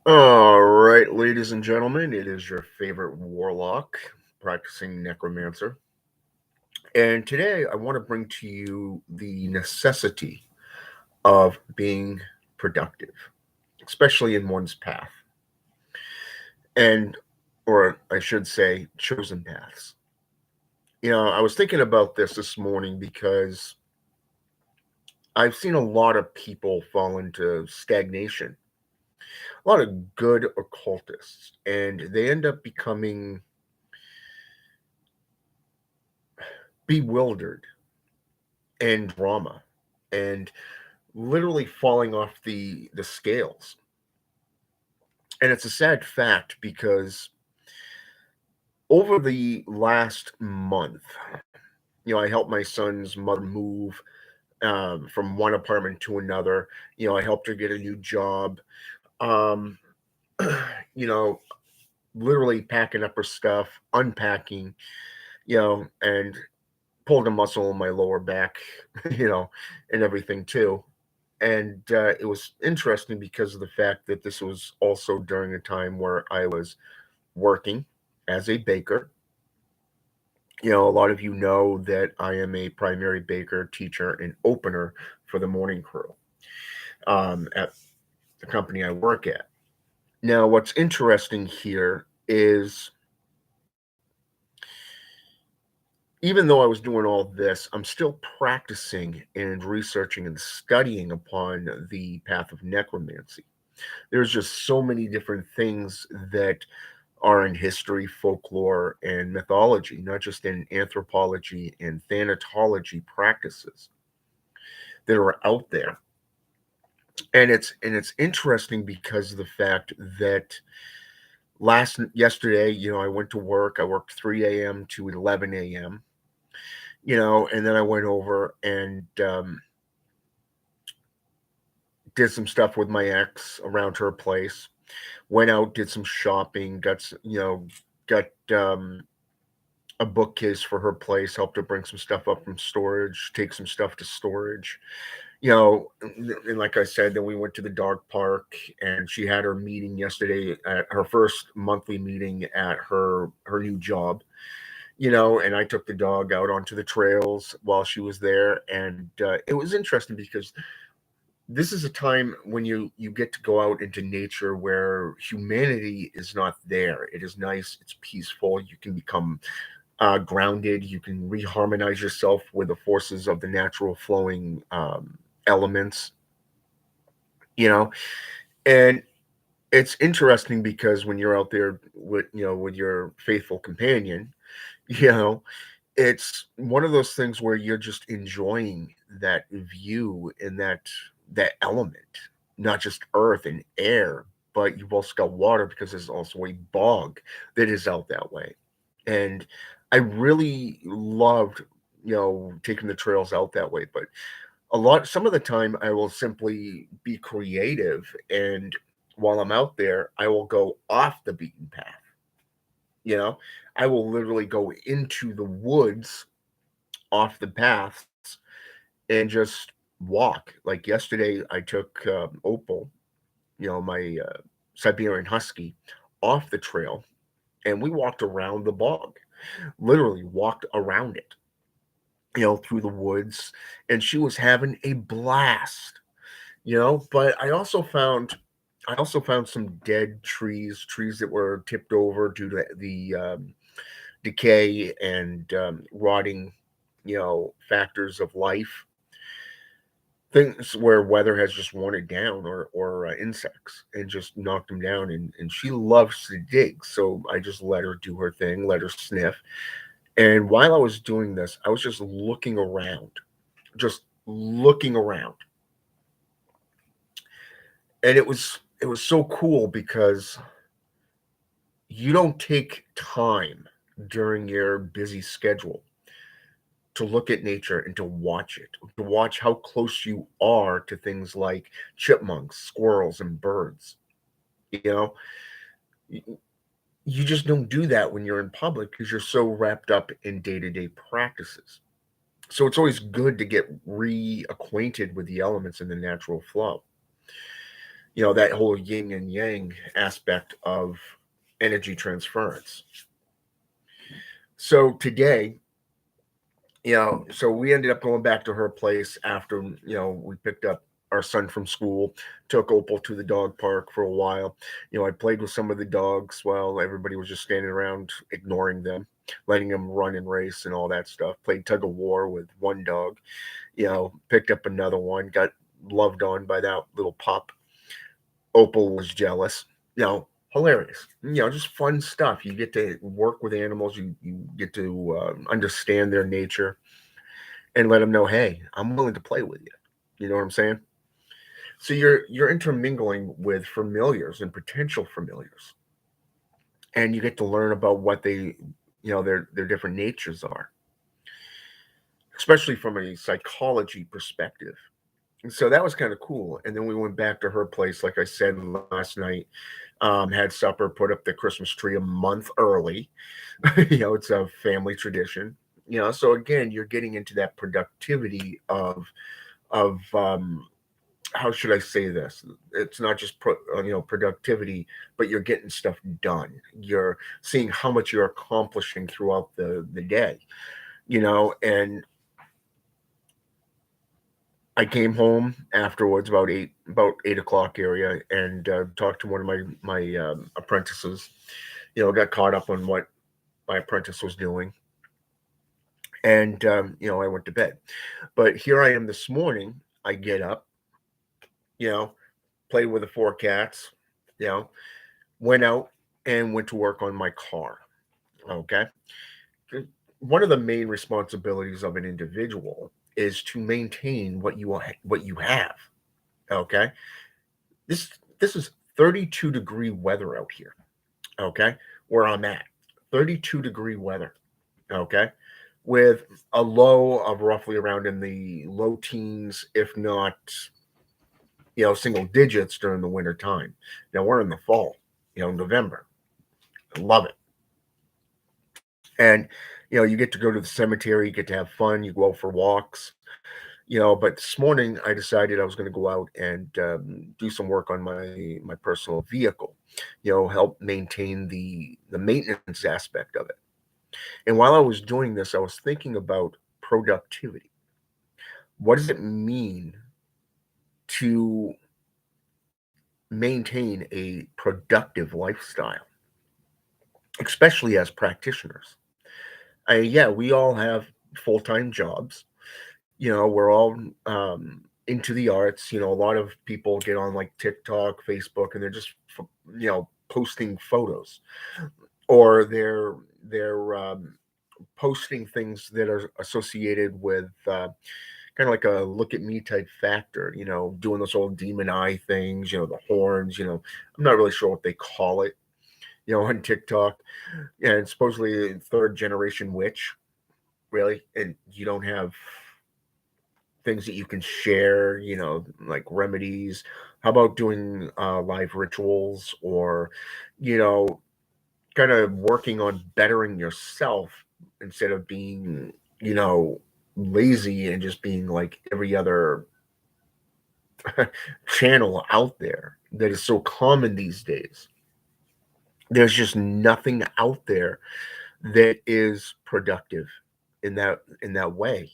All right, ladies and gentlemen, it is your favorite warlock, practicing necromancer. And today I want to bring to you the necessity of being productive, especially in one's path, and, or I should say, chosen paths. I was thinking about this morning because I've seen a lot of people fall into stagnation, a lot of good occultists, and they end up becoming bewildered and drama and literally falling off the scales. And it's a sad fact because over the last month, I helped my son's mother move from one apartment to another. I helped her get a new job. Um, you know, literally packing up her stuff, unpacking, and pulled a muscle in my lower back, you know, and everything too. And it was interesting because of the fact that this was also during a time where I was working as a baker. A lot of you know that I am a primary baker, teacher, and opener for the morning crew at the company I work at. Now, what's interesting here is even though I was doing all this, I'm still practicing and researching and studying upon the path of necromancy. There's just so many different things that are in history, folklore, and mythology, not just in anthropology and thanatology practices that are out there. And it's interesting because of the fact that last yesterday, I went to work. I worked 3 a.m. to 11 a.m. And then I went over and did some stuff with my ex around her place. Went out, did some shopping, got a bookcase for her place, helped her bring some stuff up from storage, take some stuff to storage. And like I said, then we went to the dog park, and she had her meeting yesterday, at her first monthly meeting at her new job. And I took the dog out onto the trails while she was there, and it was interesting because this is a time when you get to go out into nature where humanity is not there. It is nice, it's peaceful. You can become grounded. You can reharmonize yourself with the forces of the natural flowing elements, you know. And it's interesting because when you're out there with your faithful companion, you know, it's one of those things where you're just enjoying that view and that element, not just earth and air, but you've also got water because there's also a bog that is out that way. And I really loved, taking the trails out that way. But some of the time I will simply be creative, and while I'm out there, I will go off the beaten path. You know, I will literally go into the woods off the paths and just walk. Like yesterday, I took Opal, my Siberian Husky, off the trail, and we walked around the bog, literally walked around it, through the woods, and she was having a blast. But I also found some dead trees that were tipped over due to the decay and rotting, factors of life, things where weather has just worn it down, or insects, and just knocked them down. And she loves to dig, so I just let her do her thing, let her sniff. And while I was doing this, I was just looking around, and it was so cool because you don't take time during your busy schedule to look at nature and to watch it, to watch how close you are to things like chipmunks, squirrels, and birds. You know, Y- you just don't do that when you're in public because you're so wrapped up in day to day practices. So it's always good to get reacquainted with the elements in the natural flow. that whole yin and yang aspect of energy transference. So today, so we ended up going back to her place after, we picked up our son from school, took Opal to the dog park for a while. I played with some of the dogs while everybody was just standing around ignoring them, letting them run and race and all that stuff. Played tug of war with one dog, picked up another one, got loved on by that little pup. Opal was jealous. Hilarious. Just fun stuff. You get to work with animals. You get to understand their nature and let them know, hey, I'm willing to play with you. You know what I'm saying? So you're intermingling with familiars and potential familiars, and you get to learn about what their different natures are, especially from a psychology perspective. And so that was kind of cool. And then we went back to her place, like I said last night. Had supper, put up the Christmas tree a month early. It's a family tradition. So again, you're getting into that productivity of how should I say this? It's not just productivity, but you're getting stuff done. You're seeing how much you're accomplishing throughout the day. And I came home afterwards about 8 o'clock area, and talked to one of my apprentices. Got caught up on what my apprentice was doing, and I went to bed. But here I am this morning. I get up, played with the four cats, you know, went out and went to work on my car. Okay. One of the main responsibilities of an individual is to maintain what you have. Okay. This is 32-degree weather out here. Okay. Where I'm at. 32-degree weather. Okay. With a low of roughly around in the low teens, if not, single digits during the winter time. Now we're in the fall, November. I love it. And, you get to go to the cemetery, you get to have fun, you go out for walks, but this morning I decided I was going to go out and do some work on my personal vehicle, help maintain the maintenance aspect of it. And while I was doing this, I was thinking about productivity. What does it mean to maintain a productive lifestyle, especially as practitioners? Yeah, we all have full time jobs. We're all into the arts. A lot of people get on like TikTok, Facebook, and they're just posting photos, or they're posting things that are associated with kind of like a look at me type factor. Doing those old demon eye things. The horns. I'm not really sure what they call it. On TikTok, and supposedly third generation witch, really, and you don't have things that you can share, like remedies. How about doing live rituals, or you know kind of working on bettering yourself instead of being lazy and just being like every other channel out there that is so common these days. There's just nothing out there that is productive in that way.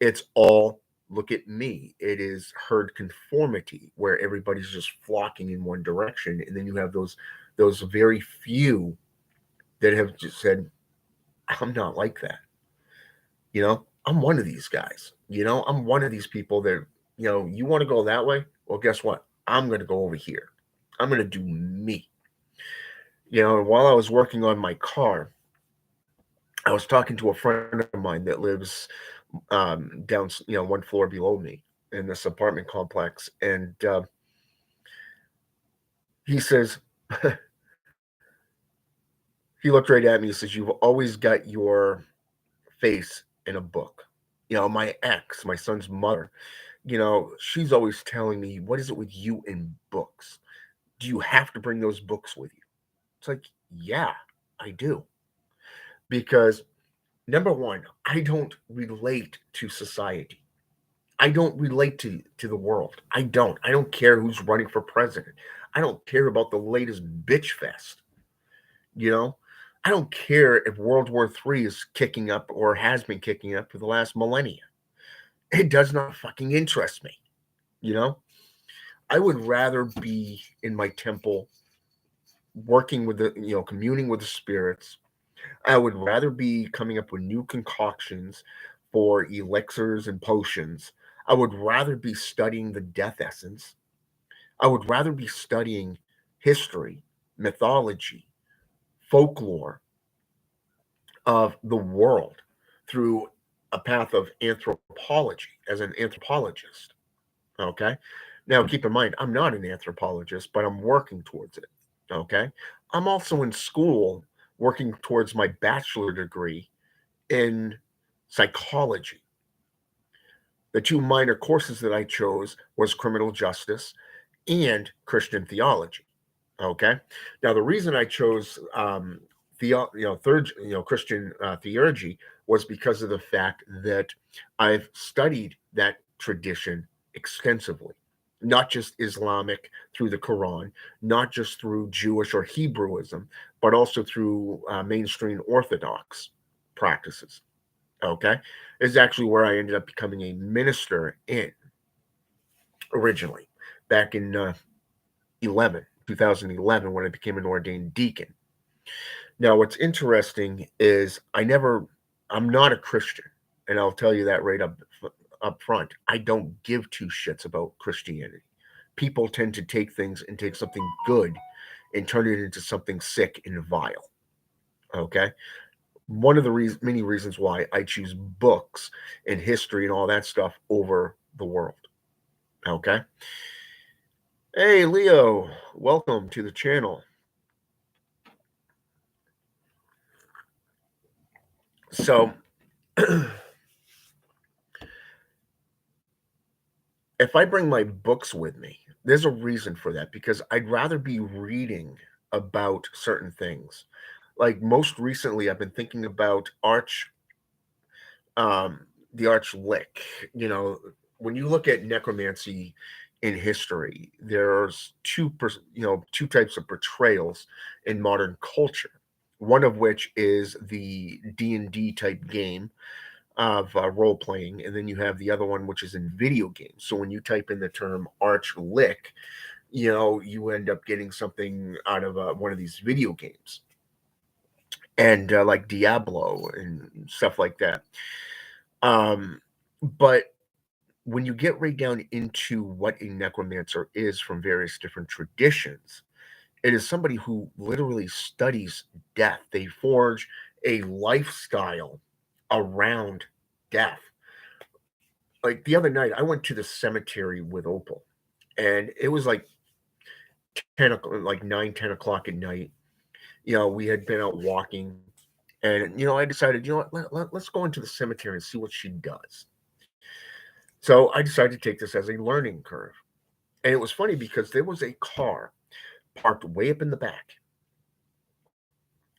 It's all look at me. It is herd conformity where everybody's just flocking in one direction, and then you have those very few that have just said, I'm not like that. I'm one of these guys. I'm one of these people that, you want to go that way? Well, guess what? I'm going to go over here. I'm going to do me. And while I was working on my car, I was talking to a friend of mine that lives down, one floor below me in this apartment complex. And he says, he looked right at me. He says, you've always got your face in a book. My ex, my son's mother, she's always telling me, what is it with you in books? Do you have to bring those books with you? It's like, yeah, I do. Because number one, I don't relate to society. I don't relate to the world. I don't. I don't care who's running for president. I don't care about the latest bitch fest. You know, I don't care if World War III is kicking up or has been kicking up for the last millennia. It does not fucking interest me. You know, I would rather be in my temple working with the, communing with the spirits. I would rather be coming up with new concoctions for elixirs and potions. I would rather be studying the death essence. I would rather be studying history, mythology, folklore of the world through a path of anthropology as an anthropologist. Okay. Now, keep in mind, I'm not an anthropologist, but I'm working towards it. Okay. I'm also in school working towards my bachelor degree in psychology. The two minor courses that I chose was criminal justice and Christian theology. Okay. Now, the reason I chose Christian theology was because of the fact that I've studied that tradition extensively, not just Islamic through the Quran, not just through Jewish or Hebrewism, but also through mainstream Orthodox practices. Okay. This is actually where I ended up becoming a minister in originally back in 2011, when I became an ordained deacon. Now, what's interesting is I'm not a Christian, and I'll tell you that right up front. I don't give two shits about Christianity. People tend to take things and take something good and turn it into something sick and vile. Okay, one of the many reasons why I choose books and history and all that stuff over the world. Okay. Hey, Leo, welcome to the channel. So, if I bring my books with me, there's a reason for that because I'd rather be reading about certain things. Like most recently, I've been thinking about um, the Arch Lick. You know, when you look at necromancy in history, there's two types of portrayals in modern culture. One of which is the D&D type game of role playing, and then you have the other one which is in video games. So when you type in the term Arch Lick, you end up getting something out of one of these video games, and like Diablo and stuff like that. But when you get right down into what a necromancer is from various different traditions, it is somebody who literally studies death. They forge a lifestyle around death. Like the other night, I went to the cemetery with Opal, and it was like 9, 10 o'clock at night. We had been out walking, and I decided, let's go into the cemetery and see what she does. So I decided to take this as a learning curve, and it was funny because there was a car parked way up in the back,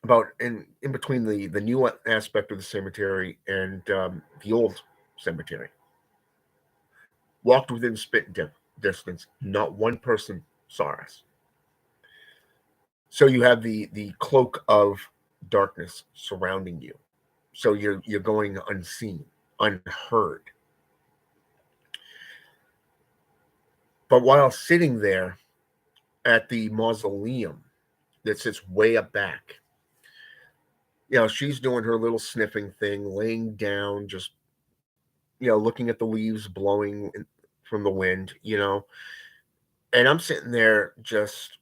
about in between the new aspect of the cemetery and the old cemetery. Walked within distance. Not one person saw us. So you have the cloak of darkness surrounding you. So you're going unseen, unheard. But while sitting there at the mausoleum that sits way up back, she's doing her little sniffing thing, laying down, just looking at the leaves blowing from the wind, and I'm sitting there just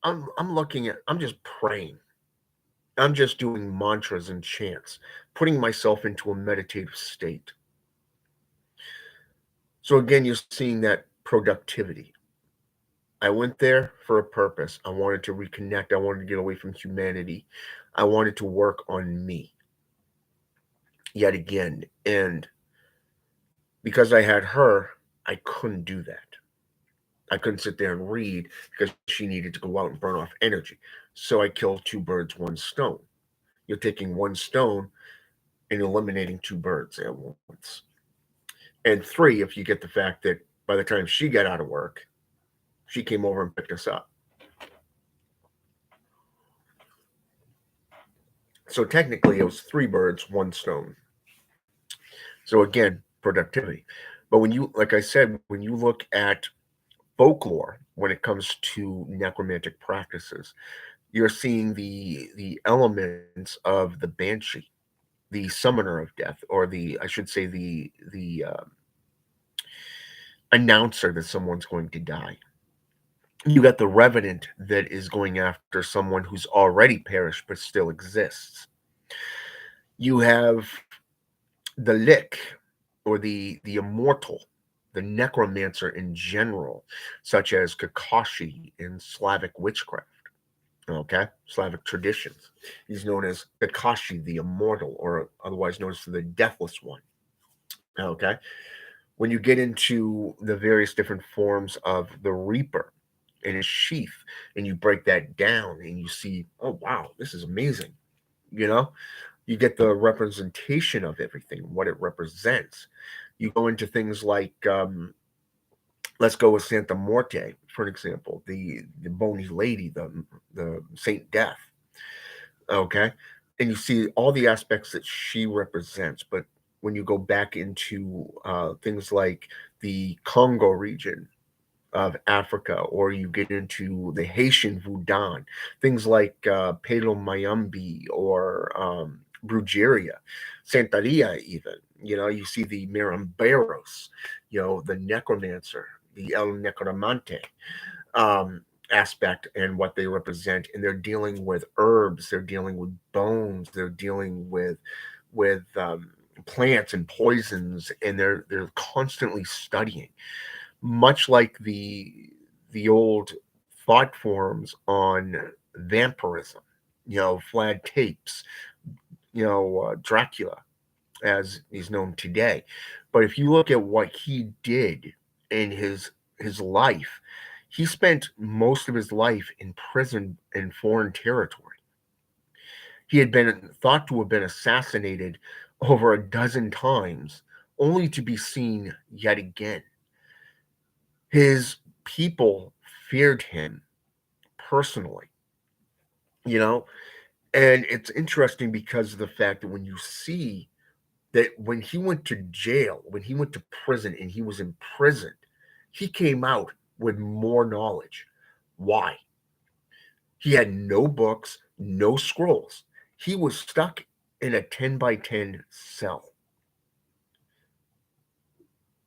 I'm just praying. I'm just doing mantras and chants, putting myself into a meditative state. So again, you're seeing that productivity. I went there for a purpose. I wanted to reconnect. I wanted to get away from humanity. I wanted to work on me yet again. And because I had her, I couldn't do that. I couldn't sit there and read because she needed to go out and burn off energy. So I killed two birds, one stone. You're taking one stone and eliminating two birds at once. And 3, if you get the fact that by the time she got out of work, she came over and picked us up. So technically, it was 3 birds, 1 stone. So again, productivity. But when you, like I said, when you look at folklore when it comes to necromantic practices, you're seeing the elements of the banshee, the summoner of death, or the, I should say, the announcer that someone's going to die. You got the revenant that is going after someone who's already perished but still exists. You have the lich, or the immortal, the necromancer in general, such as Kakashi in Slavic witchcraft. Okay, Slavic traditions. He's known as Kakashi the Immortal, or otherwise known as the Deathless One. Okay, when you get into the various different forms of the Reaper in his sheath, and you break that down, and you see, oh wow, this is amazing. You know, you get the representation of everything, what it represents. You go into things like, let's go with Santa Morte for an example, the bony lady, the Saint Death. Okay, and you see all the aspects that she represents. But when you go back into things like the Congo region of Africa, or you get into the Haitian Voodoo, things like Palo Mayombe, or Brujeria, Santeria, even. You see the Miramberos, the necromancer, the El Necromante aspect, and what they represent. And they're dealing with herbs, they're dealing with bones, they're dealing with plants and poisons, and they're constantly studying, much like the old thought forms on vampirism, Vlad Tapes, Dracula, as he's known today. But if you look at what he did in his life, he spent most of his life in prison in foreign territory. He had been thought to have been assassinated over a dozen times, only to be seen yet again. His people feared him personally, you know? And it's interesting because of the fact that when you see that when he went to jail, when he went to prison and he was imprisoned, he came out with more knowledge. Why? He had no books, no scrolls. He was stuck in a 10 by 10 cell.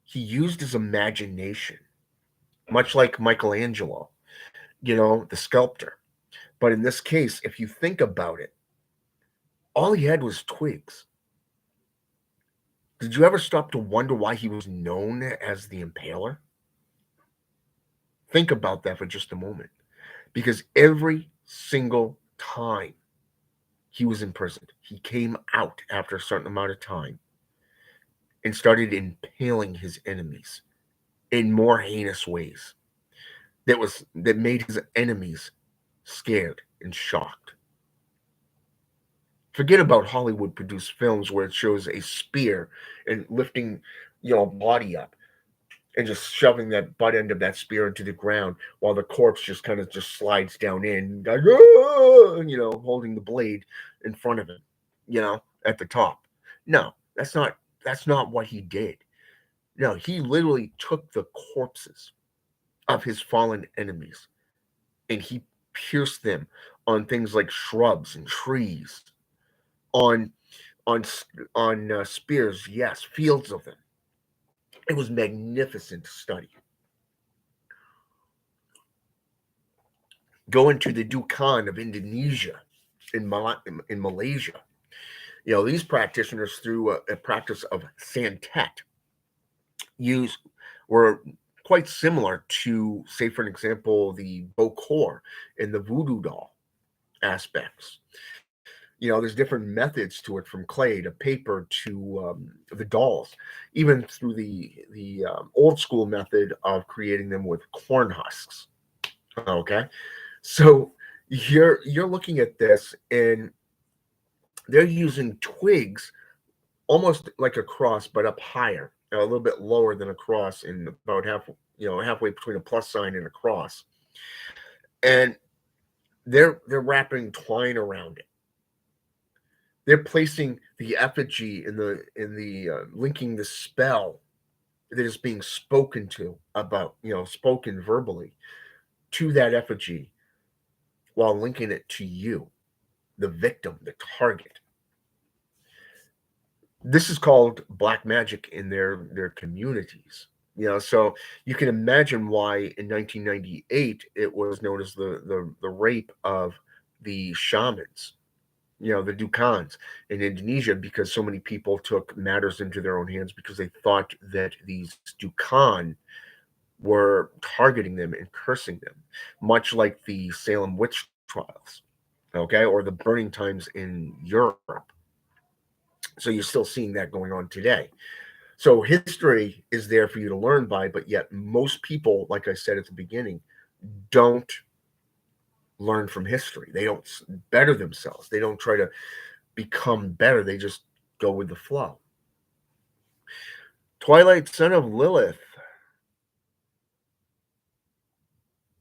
He used his imagination, much like Michelangelo, the sculptor. But in this case, if you think about it, all he had was twigs. Did you ever stop to wonder why he was known as the Impaler? Think about that for just a moment. Because every single time he was imprisoned, he came out after a certain amount of time and started impaling his enemies in more heinous ways that made his enemies scared and shocked. Forget about Hollywood produced films where it shows a spear and lifting, body up and just shoving that butt end of that spear into the ground while the corpse just kind of just slides down in, like, holding the blade in front of him, at the top. No, that's not what he did. No, he literally took the corpses of his fallen enemies and he pierced them on things like shrubs and trees, on on spears, yes, fields of them. It was magnificent to study. Go into the Dukan of Indonesia, in Malaysia. These practitioners, through a practice of Santet, use were quite similar to, say, for an example, the Bokor and the voodoo doll aspects. There's different methods to it, from clay to paper to the dolls, even through the old school method of creating them with corn husks. Okay, so you're looking at this, and they're using twigs, almost like a cross, but up higher, a little bit lower than a cross, and about halfway between a plus sign and a cross. And they're wrapping twine around it. They're placing the effigy in the linking the spell that is being spoken to about, spoken verbally to that effigy, while linking it to you, the victim, the target. This is called black magic in their communities. So you can imagine why in 1998 it was known as the rape of the shamans, the Dukans in Indonesia, because so many people took matters into their own hands because they thought that these Dukan were targeting them and cursing them, much like the Salem witch trials, okay, or the burning times in Europe. So you're still seeing that going on today. So history is there for you to learn by, but yet most people, like I said at the beginning, don't learn from history. They don't better themselves. They don't try to become better. They just go with the flow. Twilight Son of Lilith,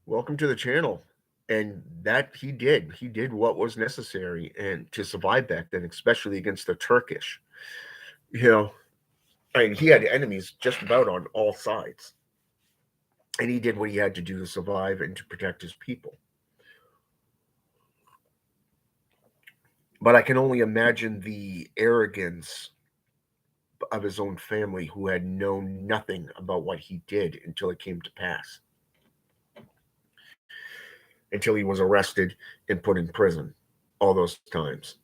welcome to the channel. And that he did what was necessary and to survive back then, especially against the Turkish. I mean, he had enemies just about on all sides, and he did what he had to do to survive and to protect his people. But I can only imagine the arrogance of his own family, who had known nothing about what he did until it came to pass, until he was arrested and put in prison all those times.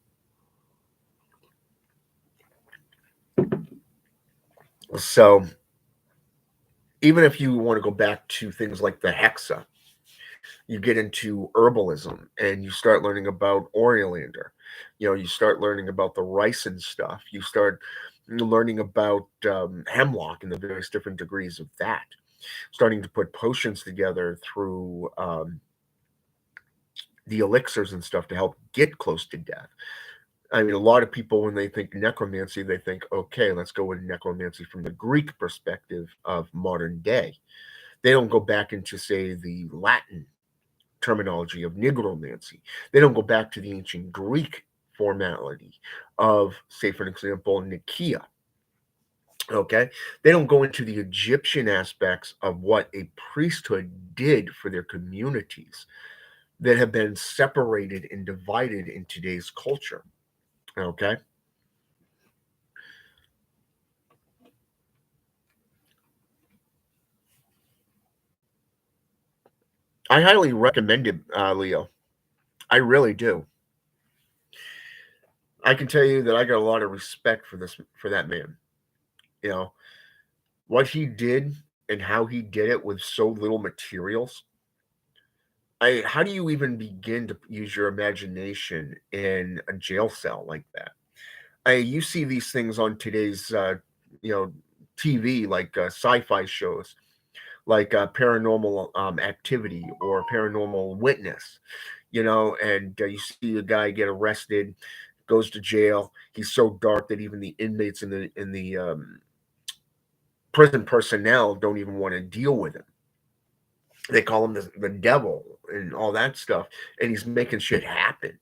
So even if you want to go back to things like the Hexa, you get into herbalism and you start learning about Oriolander. You start learning about the ricin stuff. You start learning about hemlock and the various different degrees of that. Starting to put potions together through the elixirs and stuff to help get close to death. I mean, a lot of people, when they think necromancy, they think, okay, let's go with necromancy from the Greek perspective of modern day. They don't go back into, say, the Latin terminology of nigromancy. They don't go back to the ancient Greek formality of, say, for example, Nicaea. Okay? They don't go into the Egyptian aspects of what a priesthood did for their communities that have been separated and divided in today's culture. Okay? I highly recommend it, Leo. I really do. I can tell you that I got a lot of respect for that man. You know, what he did and how he did it with so little materials. How do you even begin to use your imagination in a jail cell like that? You see these things on today's, you know, TV, like sci-fi shows, like Paranormal Activity or Paranormal Witness, and you see a guy get arrested, goes to jail. He's so dark that even the inmates in the prison personnel don't even want to deal with him. They call him the devil and all that stuff, and he's making shit happen.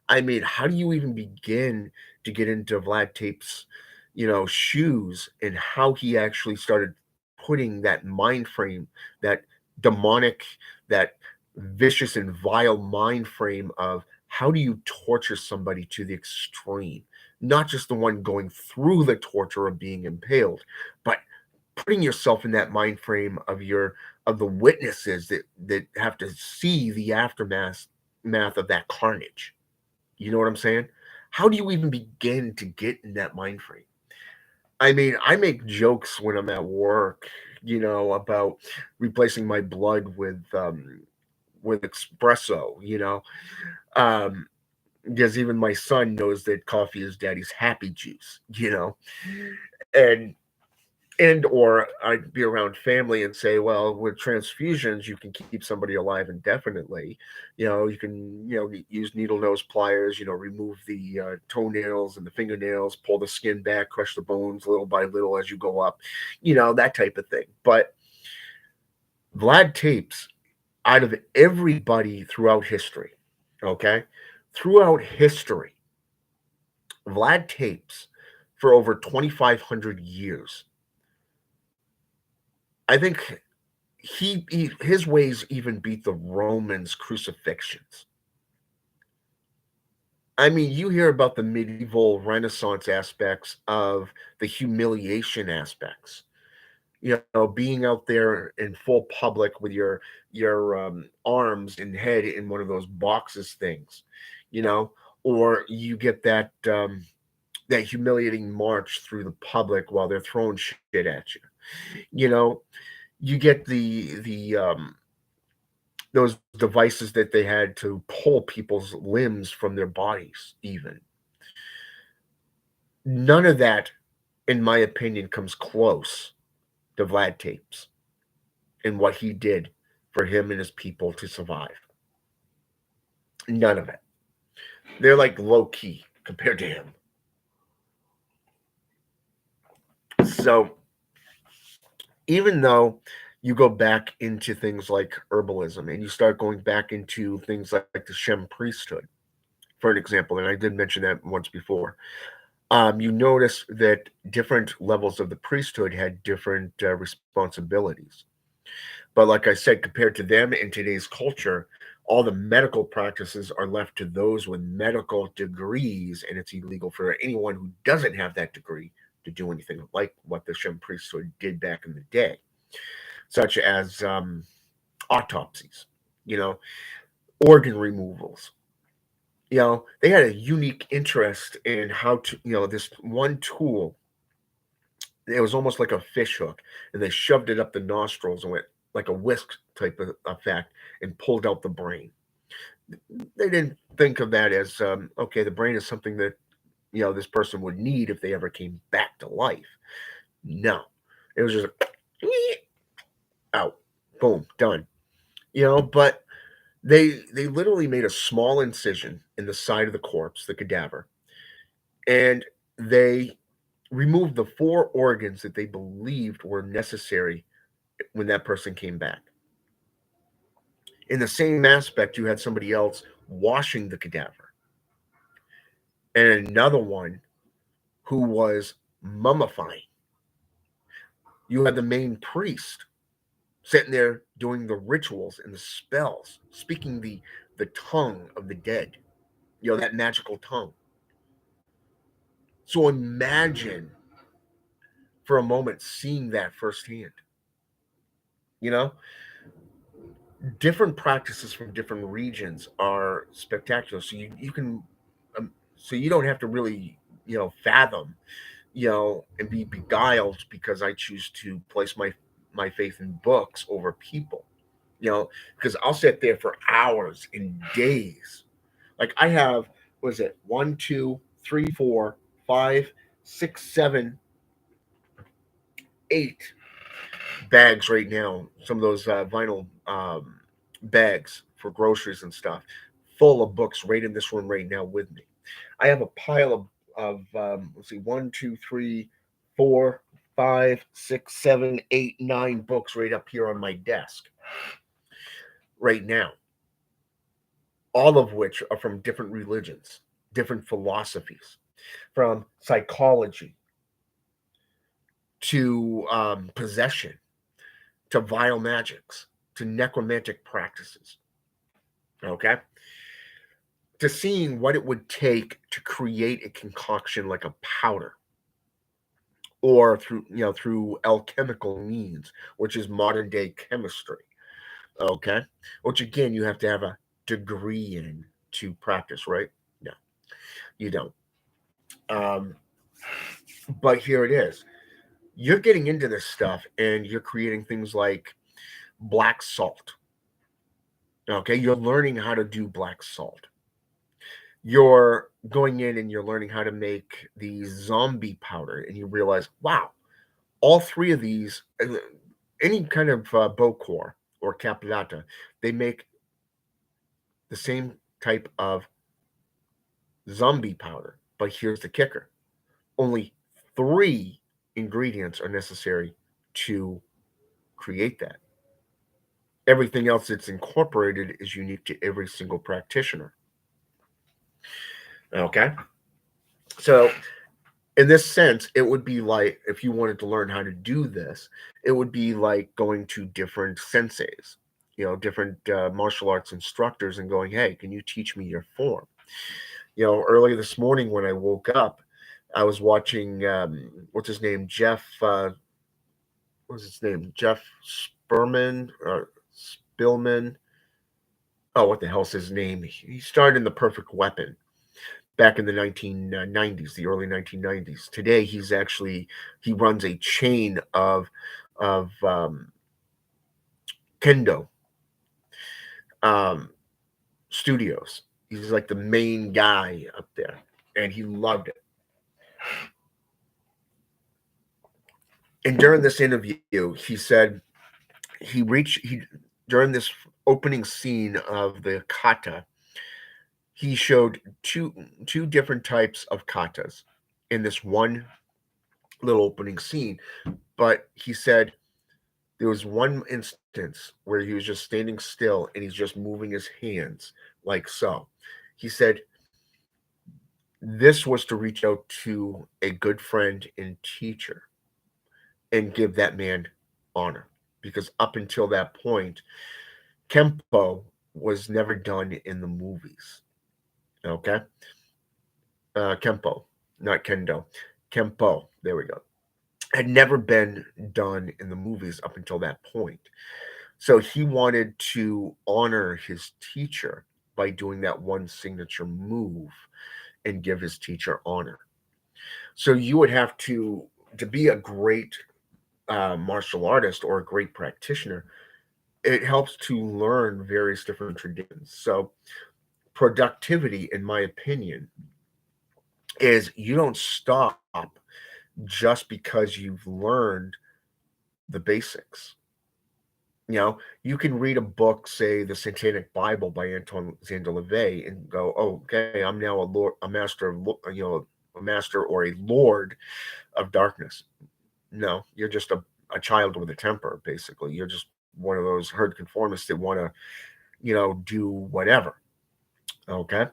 I mean, how do you even begin to get into Vlad Tape's, shoes, and how he actually started putting that mind frame, that demonic, that vicious and vile mind frame of how do you torture somebody to the extreme? Not just the one going through the torture of being impaled, but putting yourself in that mind frame of the witnesses that have to see the aftermath of that carnage. You know what I'm saying? How do you even begin to get in that mind frame? I mean, I make jokes when I'm at work, about replacing my blood with espresso, um, because even my son knows that coffee is daddy's happy juice, and And or I'd be around family and say, well, with transfusions, you can keep somebody alive indefinitely. You can, use needle nose pliers, remove the toenails and the fingernails, pull the skin back, crush the bones little by little as you go up, that type of thing. But Vlad Tapes, out of everybody throughout history, okay, throughout history, Vlad Tapes for over 2,500 years, I think his ways even beat the Romans' crucifixions. I mean, you hear about the medieval Renaissance aspects of the humiliation aspects. Being out there in full public with your arms and head in one of those boxes things, you know, or you get that humiliating march through the public while they're throwing shit at you. You know, you get the those devices that they had to pull people's limbs from their bodies even. None of that, in my opinion, comes close to Vlad Tapes and what he did for him and his people to survive. None of it. They're like low key compared to him. So even though you go back into things like herbalism and you start going back into things like the Shem priesthood, for an example, and I did mention that once before, you notice that different levels of the priesthood had different responsibilities. But like I said, compared to them in today's culture, all the medical practices are left to those with medical degrees, and it's illegal for anyone who doesn't have that degree to do anything like what the Shem priesthood did back in the day, such as autopsies, you know, organ removals. They had a unique interest in how to, this one tool. It was almost like a fish hook, and they shoved it up the nostrils and went like a whisk type of effect and pulled out the brain. They didn't think of that as okay. The brain is something that this person would need if they ever came back to life. No, it was just out, boom, done. But they literally made a small incision in the side of the corpse, the cadaver, and they removed the four organs that they believed were necessary when that person came back. In the same aspect, you had somebody else washing the cadaver, and another one who was mummifying. You had the main priest sitting there doing the rituals and the spells, speaking the tongue of the dead, that magical tongue. So imagine for a moment seeing that firsthand. You know, different practices from different regions are spectacular. So you can, so you don't have to really, fathom, and be beguiled because I choose to place my faith in books over people. Because I'll sit there for hours and days. Like I have, what is it? 8 bags right now. Some of those vinyl bags for groceries and stuff, full of books right in this room right now with me. I have a pile of let's see, 1, 2, 3, 4, 5, 6, 7, 8, 9 books right up here on my desk right now, all of which are from different religions, different philosophies, from psychology to possession, to vile magics, to necromantic practices. Okay. To seeing what it would take to create a concoction like a powder or through alchemical means, which is modern day chemistry. Okay. Which again, you have to have a degree in to practice, right? No, you don't. Um, but here it is. You're getting into this stuff and you're creating things like black salt. Okay. You're learning how to do black salt. You're going in and you're learning how to make the zombie powder, and you realize, wow, All three of these, any kind of Bocor or Capriata, they make the same type of zombie powder. But here's the kicker: only three ingredients are necessary to create that. Everything else that's incorporated is unique to every single practitioner. Okay? So, in this sense, it would be like if you wanted to learn how to do this, it would be like going to different senseis, different martial arts instructors and going, hey, can you teach me your form? Early this morning when I woke up, I was watching, what's his name? What's his name? Jeff Sperman or Spillman. Oh, what the hell's his name? He starred in The Perfect Weapon back in the 1990s, the early 1990s. Today, he runs a chain of kendo um, studios. He's like the main guy up there, and he loved it. And during this interview, he said he during this opening scene of the kata, he showed two different types of katas in this one little opening scene. But he said there was one instance where he was just standing still and he's just moving his hands like so. He said this was to reach out to a good friend and teacher and give that man honor. Because up until that point, Kempo was never done in the movies. Okay? Kempo, not Kendo. Kempo, there we go. Had never been done in the movies up until that point. So he wanted to honor his teacher by doing that one signature move and give his teacher honor. So you would have to be a great martial artist or a great practitioner, it helps to learn various different traditions. So productivity, in my opinion, is you don't stop just because you've learned the basics. You can read a book, say the Satanic Bible by Anton Zandaleve, and go, "Oh, okay, I'm now a master of, a master or a lord of darkness." No, you're just a child with a temper, basically. You're just one of those herd conformists that want to, do whatever. Okay.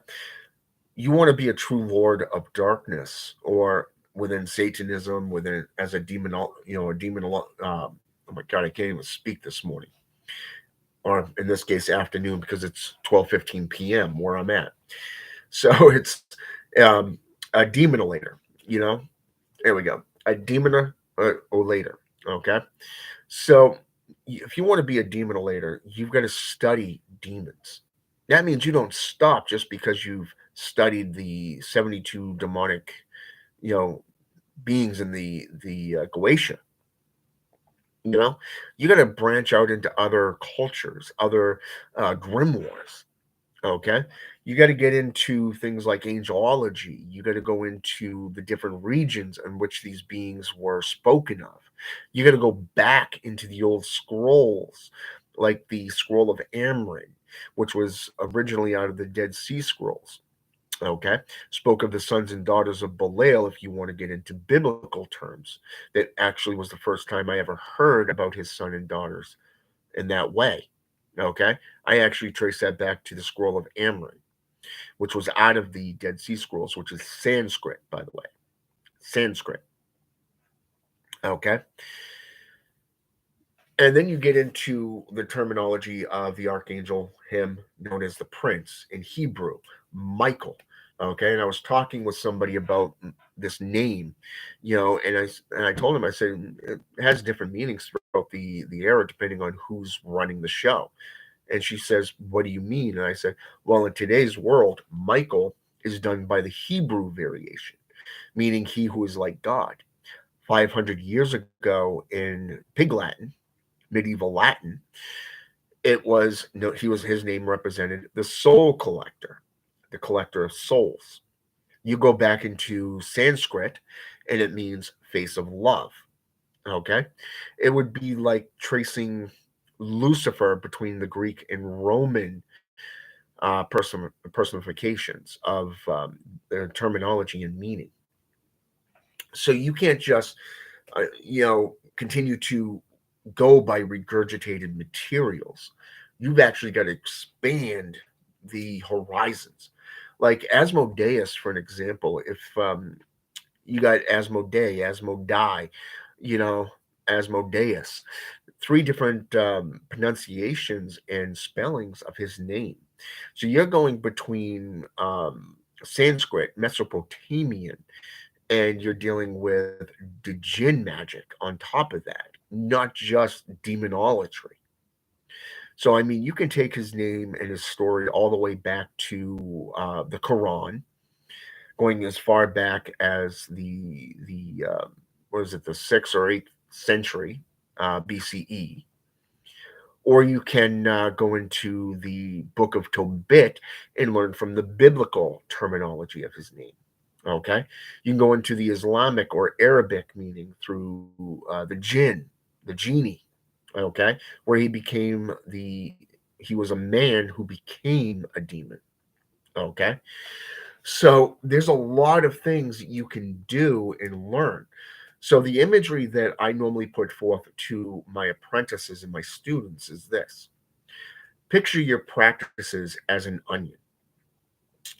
You want to be a true lord of darkness, or within Satanism, within as a demon, a demon. Oh my God, I can't even speak this morning, or in this case, afternoon, because it's 12:15 p.m. where I'm at. So it's um, a demonolator. There we go. A demon or later. Okay. So if you want to be a demonolator, you've got to study demons. That means you don't stop just because you've studied the 72 demonic, you know, beings in the Goetia. You got to branch out into other cultures, other grimoires. Okay. You got to get into things like angelology. You got to go into the different regions in which these beings were spoken of. You got to go back into the old scrolls, like the Scroll of Amrin, which was originally out of the Dead Sea Scrolls. Okay. Spoke of the sons and daughters of Belial, if you want to get into biblical terms. That actually was the first time I ever heard about his son and daughters in that way. Okay. I actually trace that back to the Scroll of Amrin, which was out of the Dead Sea Scrolls, which is Sanskrit, by the way. Sanskrit. Okay. And then you get into the terminology of the archangel, him known as the prince in Hebrew, Michael. Okay. And I was talking with somebody about this name, and I told him, I said, it has different meanings throughout the era, depending on who's running the show. And she says, what do you mean? And I said, well, in today's world, Michael is done by the Hebrew variation, meaning he who is like God. 500 years ago in Pig Latin, medieval Latin, it was, no, his name represented the soul collector, the collector of souls. You go back into Sanskrit and it means face of love. Okay. It would be like tracing Lucifer between the Greek and Roman personifications of their terminology and meaning. So you can't just, continue to go by regurgitated materials. You've actually got to expand the horizons. Like Asmodeus, for an example, if you got Asmodee, Asmodai, you know, Asmodeus, three different pronunciations and spellings of his name. So you're going between Sanskrit, Mesopotamian, and you're dealing with the jinn magic on top of that, not just demonolatry. So, I mean, you can take his name and his story all the way back to the Quran, going as far back as the what is it, the 6th or 8th century BCE, or you can go into the Book of Tobit and learn from the biblical terminology of his name. Okay, you can go into the Islamic or Arabic meaning through the jinn, the genie. Okay, where he was a man who became a demon. Okay, so there's a lot of things that you can do and learn. So the imagery that I normally put forth to my apprentices and my students is this: picture your practices as an onion.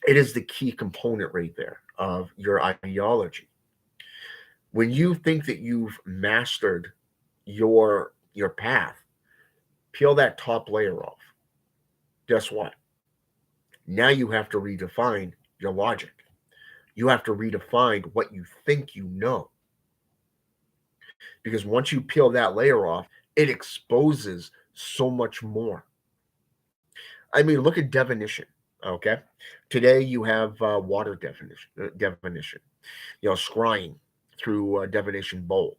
It is the key component right there of your ideology. When you think that you've mastered your path, peel that top layer off. Guess what? Now you have to redefine your logic. You have to redefine what you think you know. Because once you peel that layer off, it exposes so much more. I mean, look at definition. Okay, today you have water definition. Scrying through divination bowl.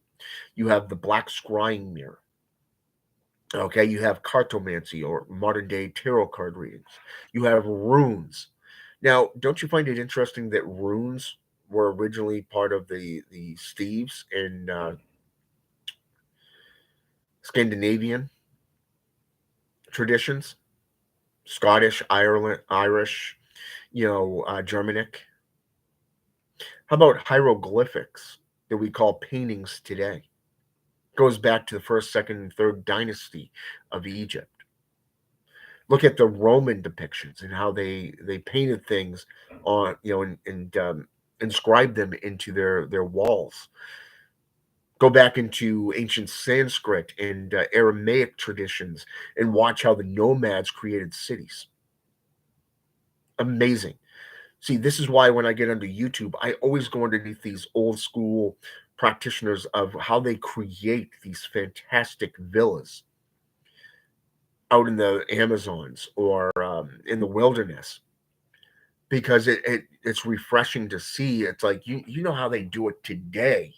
You have the black scrying mirror. Okay, you have cartomancy or modern day tarot card readings. You have runes. Now, don't you find it interesting that runes were originally part of the Steves in Scandinavian traditions, Scottish, Ireland, Irish, Germanic. How about hieroglyphics that we call paintings today? Goes back to the first, second, and third dynasty of Egypt. Look at the Roman depictions and how they painted things on, and inscribed them into their walls. Go back into ancient Sanskrit and Aramaic traditions and watch how the nomads created cities. Amazing. See, this is why when I get onto YouTube, I always go underneath these old school practitioners of how they create these fantastic villas out in the Amazons or in the wilderness, because it's refreshing to see. It's like you know how they do it today,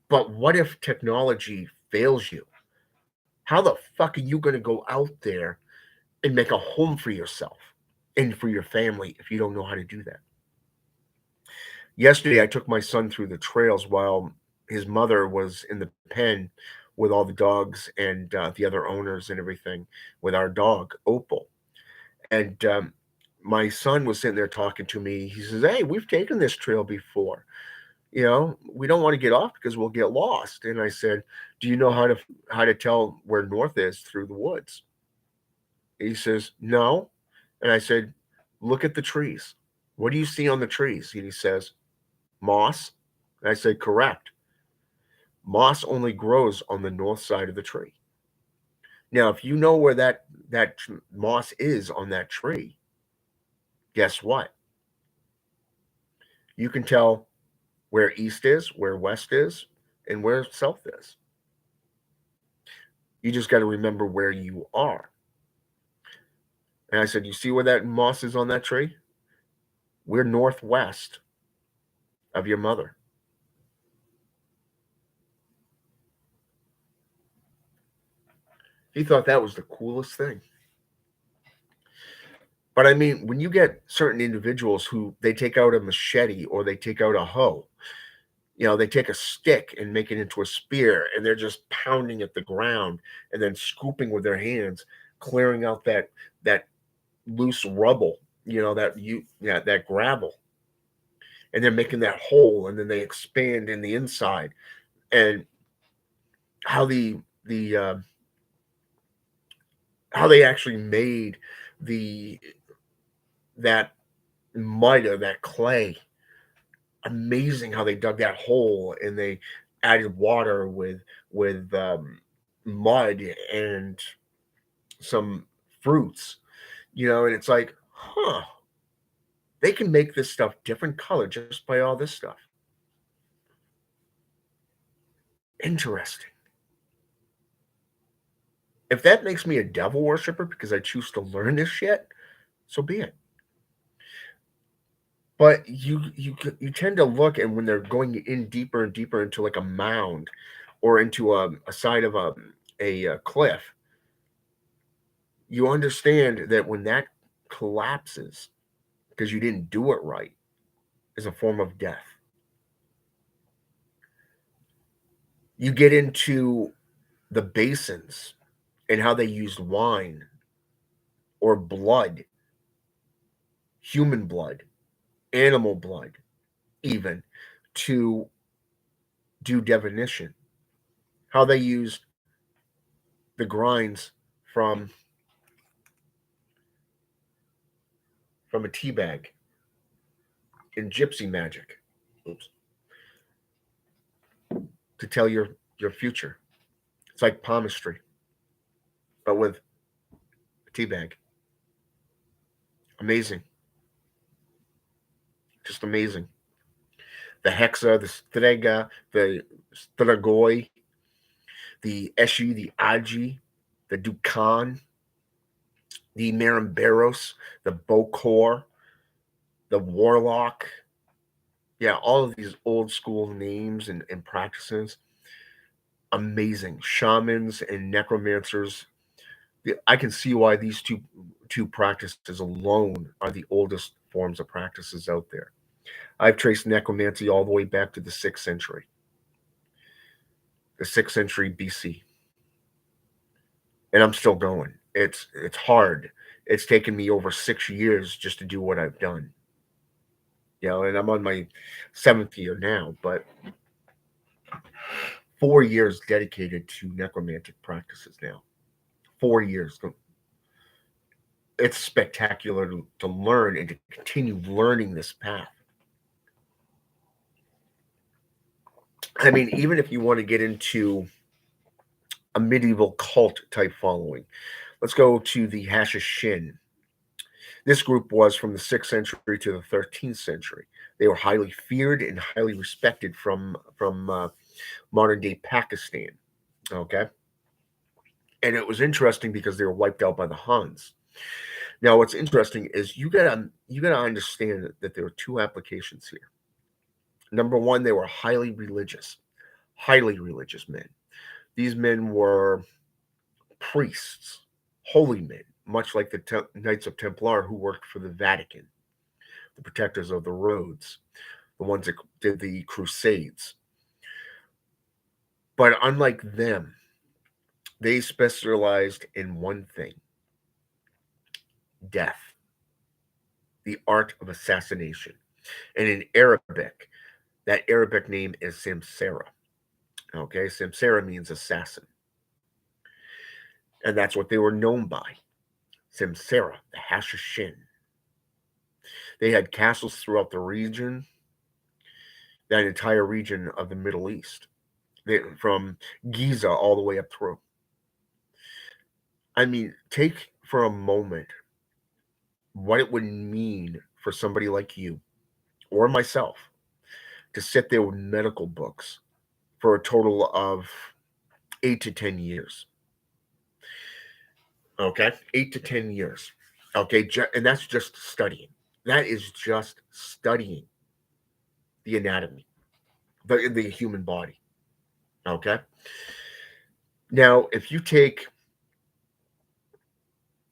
but what if technology fails you? How the fuck are you going to go out there and make a home for yourself and for your family if you don't know how to do that? Yesterday, I took my son through the trails while his mother was in the pen with all the dogs and the other owners and everything with our dog, Opal. And my son was sitting there talking to me. He says, "Hey, we've taken this trail before. We don't want to get off because we'll get lost." And I said, "Do you know how to tell where north is through the woods?" He says, "No." And I said, "Look at the trees. What do you see on the trees?" And he says, "Moss." And I said, "Correct. Moss only grows on the north side of the tree." Now, if you know where that moss is on that tree, guess what? You can tell where east is, where west is, and where south is. You just got to remember where you are. And I said, "You see where that moss is on that tree? We're northwest of your mother." He thought that was the coolest thing. But I mean, when you get certain individuals who they take out a machete or they take out a hoe, They take a stick and make it into a spear, and they're just pounding at the ground and then scooping with their hands, clearing out that loose rubble, that gravel, and they're making that hole, and then they expand in the inside. And how the how they actually made the that mud or that clay. Amazing how they dug that hole and they added water with mud and some fruits, and it's like, huh, they can make this stuff different color just by all this stuff. Interesting. If that makes me a devil worshiper because I choose to learn this shit, so be it. But you tend to look, and when they're going in deeper and deeper into like a mound or into a side of a cliff, you understand that when that collapses because you didn't do it right is a form of death. You get into the basins and how they used wine or blood, human blood, animal blood, even to do divination. How they used the grinds from a tea bag in gypsy magic. Oops. To tell your future. It's like palmistry, but with a tea bag. Amazing. Just amazing. The hexa, the strega, the stragoi, the eshi, the agi, the dukan, the marimberos, the bokor, the warlock. Yeah, all of these old school names and practices. Amazing. Shamans and necromancers. I can see why these two practices alone are the oldest forms of practices out there. I've traced necromancy all the way back to the 6th century. The 6th century BC. And I'm still going. It's hard. It's taken me over 6 years just to do what I've done. And I'm on my 7th year now, but 4 years dedicated to necromantic practices now. 4 years. It's spectacular to learn and to continue learning this path. I mean, even if you want to get into a medieval cult type following, let's go to the Hashishin. This group was from the 6th century to the 13th century. They were highly feared and highly respected from modern day Pakistan. Okay, and it was interesting because they were wiped out by the Huns. Now, what's interesting is you gotta understand that there are two applications here. Number one, they were highly religious men. These men were priests, holy men, much like the Knights of Templar who worked for the Vatican, the protectors of the roads, the ones that did the Crusades. But unlike them, they specialized in one thing: death, the art of assassination. And in Arabic, that Arabic name is Samsara. Okay, Samsara means assassin. And that's what they were known by. Samsara, the Hashishin. They had castles throughout the region, that entire region of the Middle East, from Giza all the way up through. I mean, take for a moment what it would mean for somebody like you or myself to sit there with medical books for a total of 8 to 10 years. Okay, 8 to 10 years. Okay, and that's just studying. That is just studying the anatomy, the human body. Okay. Now, if you take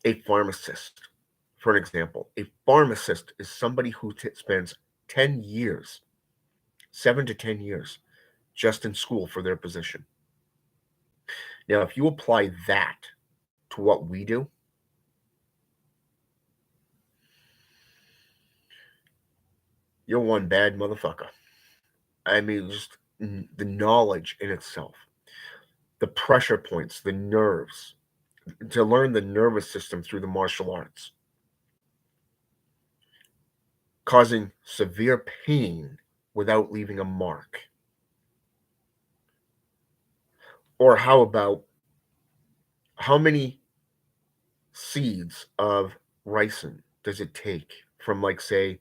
a pharmacist, for an example, a pharmacist is somebody who spends 10 years 7 to 10 years just in school for their position. Now, if you apply that to what we do, you're one bad motherfucker. I mean, just the knowledge in itself, the pressure points, the nerves, to learn the nervous system through the martial arts, causing severe pain without leaving a mark. Or how about how many seeds of ricin does it take from, like, say,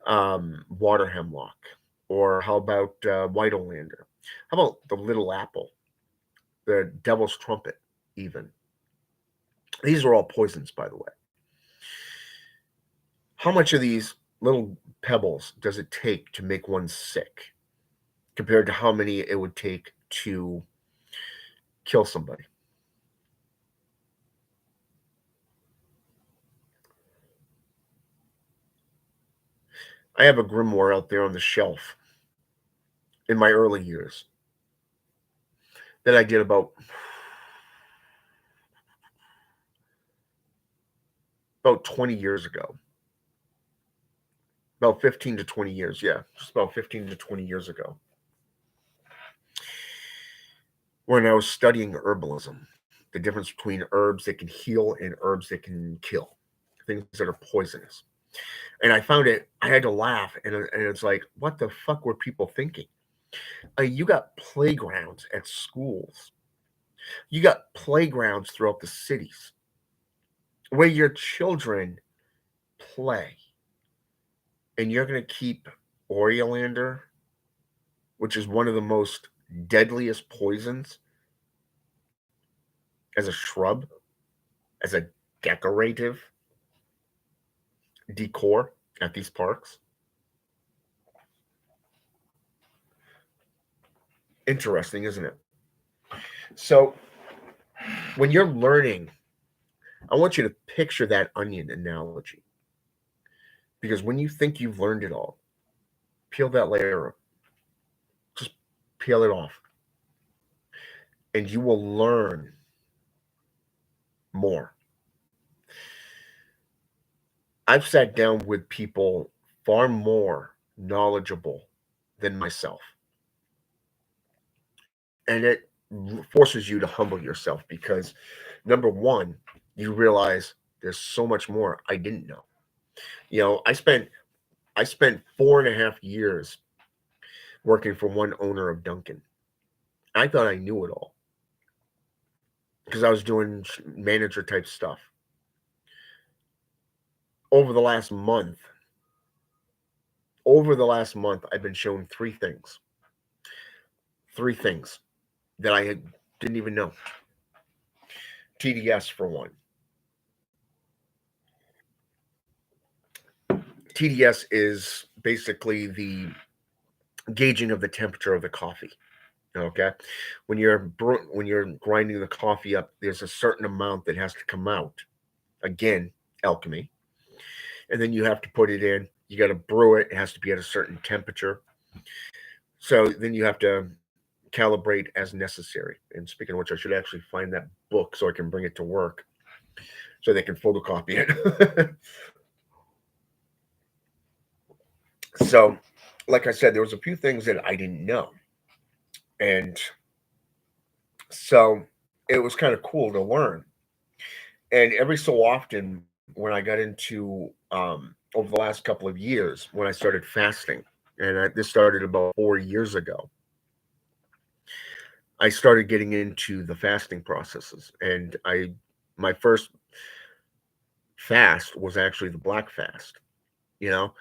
water hemlock? Or how about white oleander? How about the little apple, the devil's trumpet, even? These are all poisons, by the way. How much of these little pebbles does it take to make one sick compared to how many it would take to kill somebody? I have a grimoire out there on the shelf in my early years that I did about 20 years ago. About 15 to 20 years, yeah, just about 15 to 20 years ago, when I was studying herbalism, the difference between herbs that can heal and herbs that can kill, things that are poisonous. And I found it, I had to laugh, and it's like, what the fuck were people thinking? You got playgrounds at schools, you got playgrounds throughout the cities where your children play, and you're going to keep Oriolander, which is one of the most deadliest poisons, as a shrub, as a decorative decor at these parks. Interesting, isn't it? So, when you're learning, I want you to picture that onion analogy, because when you think you've learned it all, peel that layer, just peel it off, and you will learn more. I've sat down with people far more knowledgeable than myself, and it forces you to humble yourself because, number one, you realize there's so much more I didn't know. I spent 4.5 years working for one owner of Dunkin'. I thought I knew it all because I was doing manager type stuff. Over the last month, I've been shown three things that didn't even know. TDS for one. TDS is basically the gauging of the temperature of the coffee. Okay, when you're grinding the coffee up, there's a certain amount that has to come out. Again, alchemy, and then you have to put it in. You got to brew it. It has to be at a certain temperature. So then you have to calibrate as necessary. And speaking of which, I should actually find that book so I can bring it to work so they can photocopy it. So, like I said, there was a few things that I didn't know, and so it was kind of cool to learn. And every so often, when I got into over the last couple of years, when I started fasting, and this started about 4 years ago, I started getting into the fasting processes, and my first fast was actually the black fast. You know,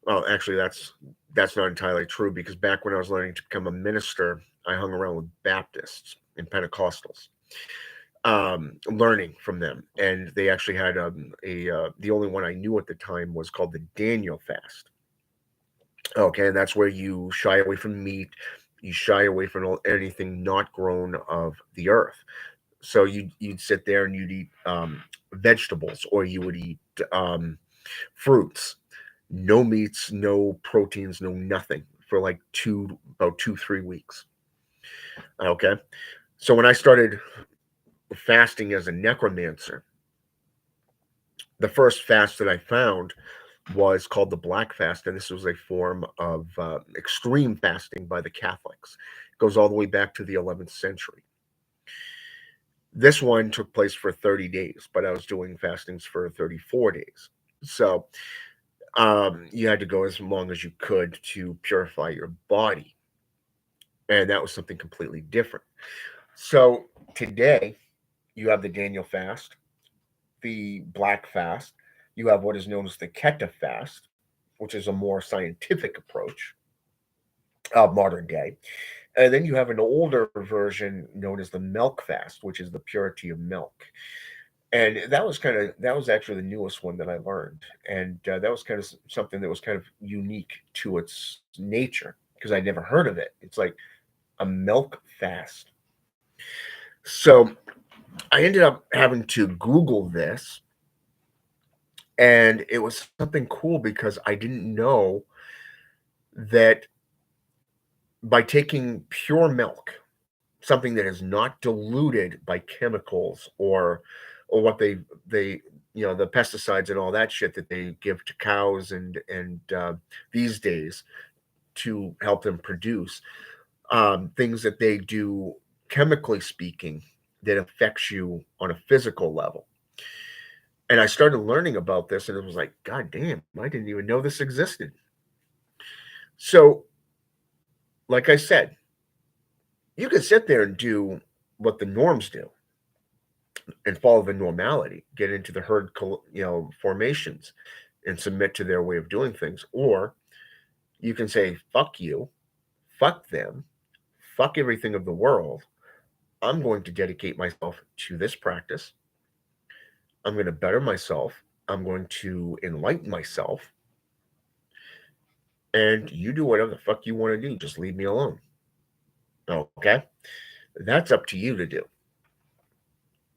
well, actually, that's not entirely true because back when I was learning to become a minister, I hung around with Baptists and Pentecostals, learning from them, and they actually had the only one I knew at the time was called the Daniel fast. Okay, and that's where you shy away from meat, you shy away from anything not grown of the earth. So you'd sit there and you'd eat vegetables, or you would eat fruits, no meats, no proteins, no nothing. for like about 2, 3 weeks. Okay. So when I started fasting as a necromancer, the first fast that I found was called the Black Fast, and this was a form of extreme fasting by the Catholics. It goes all the way back to the 11th century. This one took place for 30 days, but I was doing fastings for 34 days. So you had to go as long as you could to purify your body. And that was something completely different. So today, you have the Daniel fast, the Black fast, you have what is known as the Keta fast, which is a more scientific approach of modern day. And then you have an older version known as the milk fast, which is the purity of milk. And that was actually the newest one that I learned. And that was kind of something that was kind of unique to its nature because I'd never heard of it. It's like a milk fast. So I ended up having to Google this, and it was something cool because I didn't know that by taking pure milk, something that is not diluted by chemicals or what they the pesticides and all that shit that they give to cows and these days to help them produce things that they do chemically speaking that affects you on a physical level. And I started learning about this, and it was like, God damn, I didn't even know this existed. So, like I said, you can sit there and do what the norms do and follow the normality, get into the herd, formations, and submit to their way of doing things, or you can say, "Fuck you, fuck them, fuck everything of the world. I'm going to dedicate myself to this practice. I'm going to better myself. I'm going to enlighten myself, and you do whatever the fuck you want to do. Just leave me alone." Okay, that's up to you to do.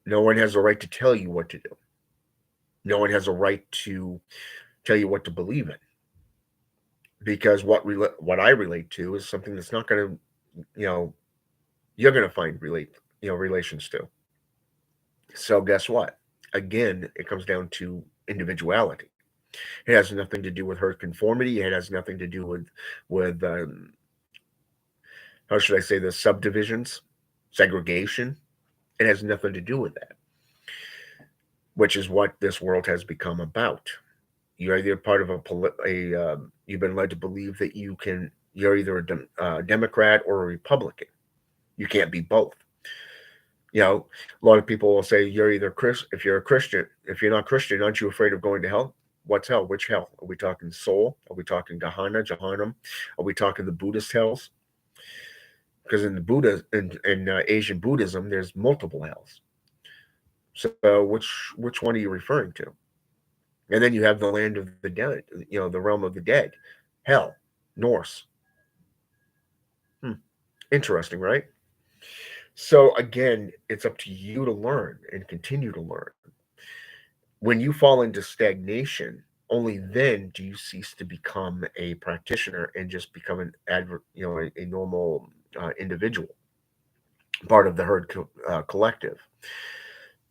No one has a right to tell you what to do. No one has a right to tell you what to believe in, because what I relate to is something that's not going to, you know, you're going to find relations to. So guess what? Again, it comes down to individuality. It has nothing to do with herd conformity. It has nothing to do with how should I say this, subdivisions, segregation. It has nothing to do with that, which is what this world has become about. You're either part of you've been led to believe that you're either a Democrat or a Republican. You can't be both. A lot of people will say you're either if you're a Christian, if you're not Christian, aren't you afraid of going to hell? What's hell? Which hell? Are we talking soul? Are we talking Gehenna, Jahannam? Are we talking the Buddhist hells? Because in the Asian Buddhism, there's multiple hells. So which one are you referring to? And then you have the land of the dead, the realm of the dead, hell, Norse. Interesting, right? So again, it's up to you to learn and continue to learn. When you fall into stagnation, only then do you cease to become a practitioner and just become a normal individual, part of the herd collective.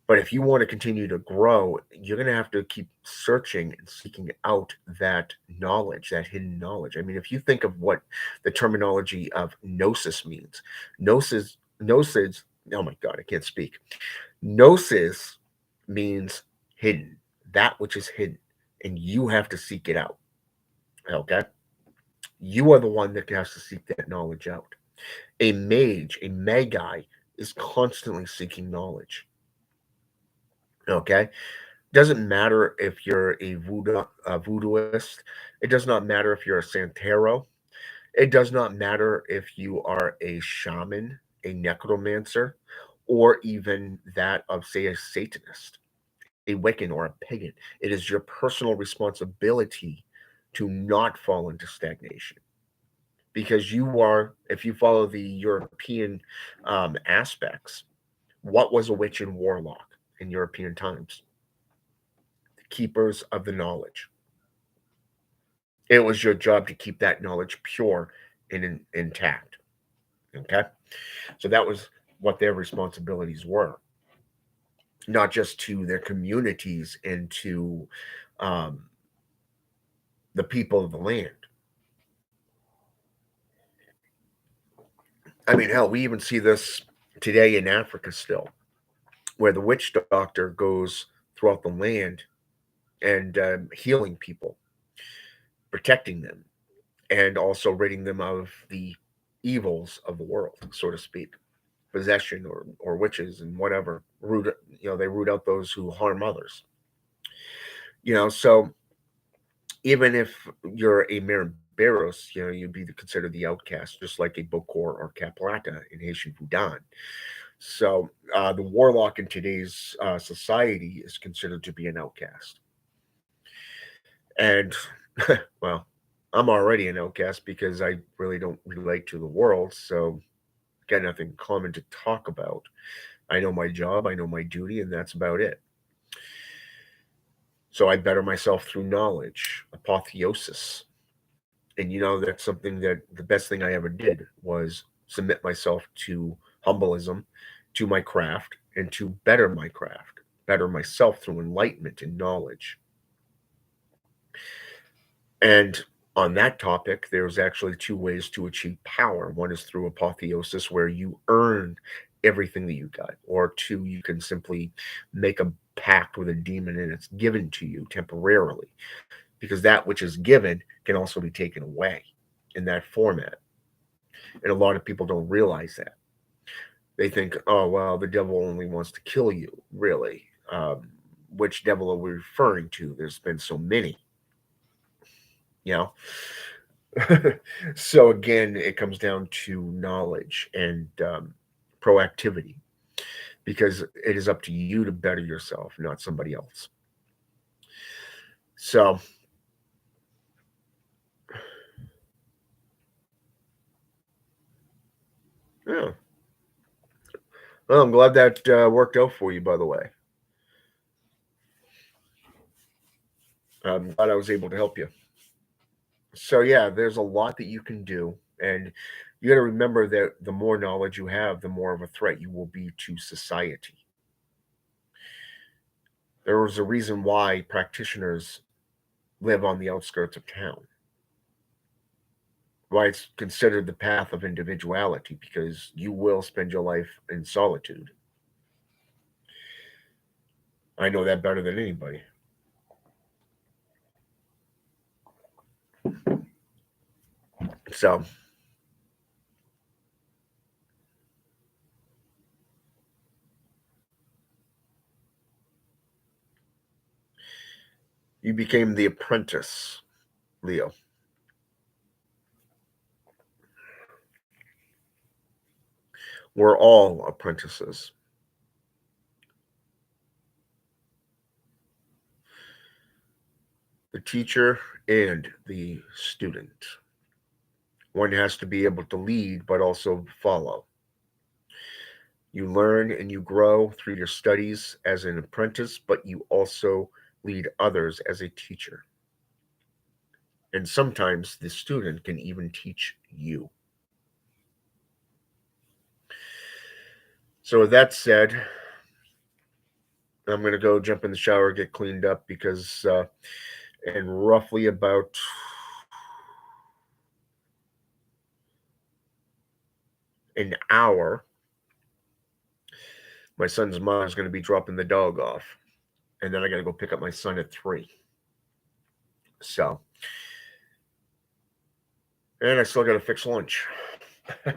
But if you want to continue to grow, you're going to have to keep searching and seeking out that knowledge, that hidden knowledge. I mean, if you think of what the terminology of gnosis means, gnosis, oh my God, I can't speak. Gnosis means hidden, that which is hidden, and you have to seek it out. Okay? You are the one that has to seek that knowledge out. A mage, a magi, is constantly seeking knowledge. Okay? Doesn't matter if you're a voodooist. It does not matter if you're a santero. It does not matter if you are a shaman, a necromancer, or even that of, say, a Satanist, a Wiccan, or a pagan. It is your personal responsibility to not fall into stagnation. Because if you follow the European aspects, what was a witch and warlock in European times? The keepers of the knowledge. It was your job to keep that knowledge pure and intact. Okay, so that was what their responsibilities were, not just to their communities and to um, the people of the land. I mean, hell, we even see this today in Africa still, where the witch doctor goes throughout the land and healing people, protecting them, and also ridding them of the evils of the world, so to speak, possession or witches and whatever. Root, they root out those who harm others. So even if you're a Merenberos, you'd be considered the outcast, just like a Bokor or Caplata in Haitian Fudan. So the warlock in today's society is considered to be an outcast. And, well, I'm already an outcast because I really don't relate to the world. So, got nothing common to talk about. I know my job, I know my duty, and that's about it. So, I better myself through knowledge, apotheosis. And that's something that the best thing I ever did was submit myself to humbleism, to my craft, and to better my craft, better myself through enlightenment and knowledge. And on that topic, there's actually two ways to achieve power. One is through apotheosis, where you earn everything that you got, or two, you can simply make a pact with a demon and it's given to you temporarily, because that which is given can also be taken away in that format. And a lot of people don't realize that. They think, oh, well, the devil only wants to kill you. Really? Which devil are we referring to? There's been so many. You know, so again, it comes down to knowledge and proactivity, because it is up to you to better yourself, not somebody else. So, yeah. Well, I'm glad that worked out for you, by the way. I'm glad I was able to help you. So, yeah, there's a lot that you can do. And you got to remember that the more knowledge you have, the more of a threat you will be to society. There was a reason why practitioners live on the outskirts of town, why it's considered the path of individuality, because you will spend your life in solitude. I know that better than anybody. So, you became the apprentice, Leo. We're all apprentices. The teacher and the student. One has to be able to lead, but also follow. You learn and you grow through your studies as an apprentice, but you also lead others as a teacher. And sometimes the student can even teach you. So, with that said, I'm going to go jump in the shower, get cleaned up, because in roughly about an hour, my son's mom is going to be dropping the dog off. And then I got to go pick up my son at 3. So, and I still got to fix lunch. I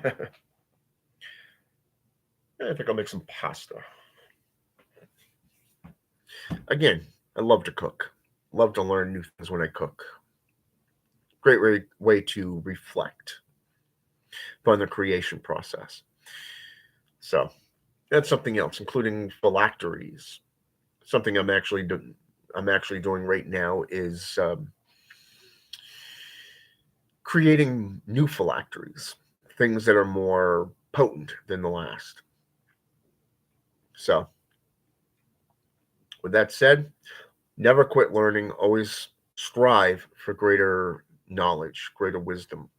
think I'll make some pasta. Again, I love to cook. Love to learn new things when I cook. Great way to reflect upon the creation process. So that's something else, including phylacteries. Something I'm actually doing right now is creating new phylacteries, things that are more potent than the last. So, with that said, never quit learning. Always strive for greater knowledge, greater wisdom.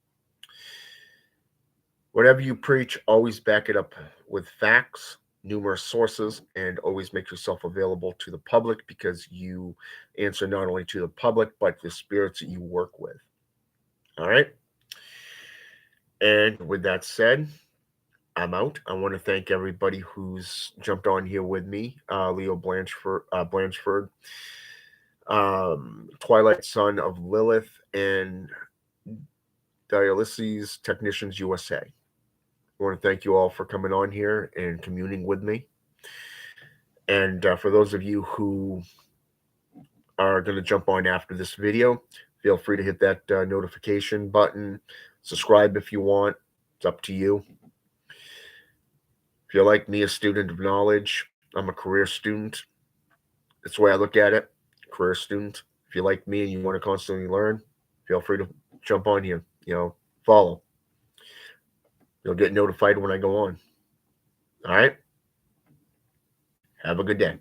Whatever you preach, always back it up with facts, numerous sources, and always make yourself available to the public because you answer not only to the public, but the spirits that you work with. All right. And with that said, I'm out. I want to thank everybody who's jumped on here with me. Leo Blanchford, Twilight Son of Lilith, and Dialysis Technicians USA. I want to thank you all for coming on here and communing with me. And for those of you who are going to jump on after this video, feel free to hit that notification button. Subscribe if you want. It's up to you. If you're like me, a student of knowledge, I'm a career student. That's the way I look at it. Career student. If you're like me and you want to constantly learn, feel free to jump on here. Follow. You'll get notified when I go on. All right. Have a good day.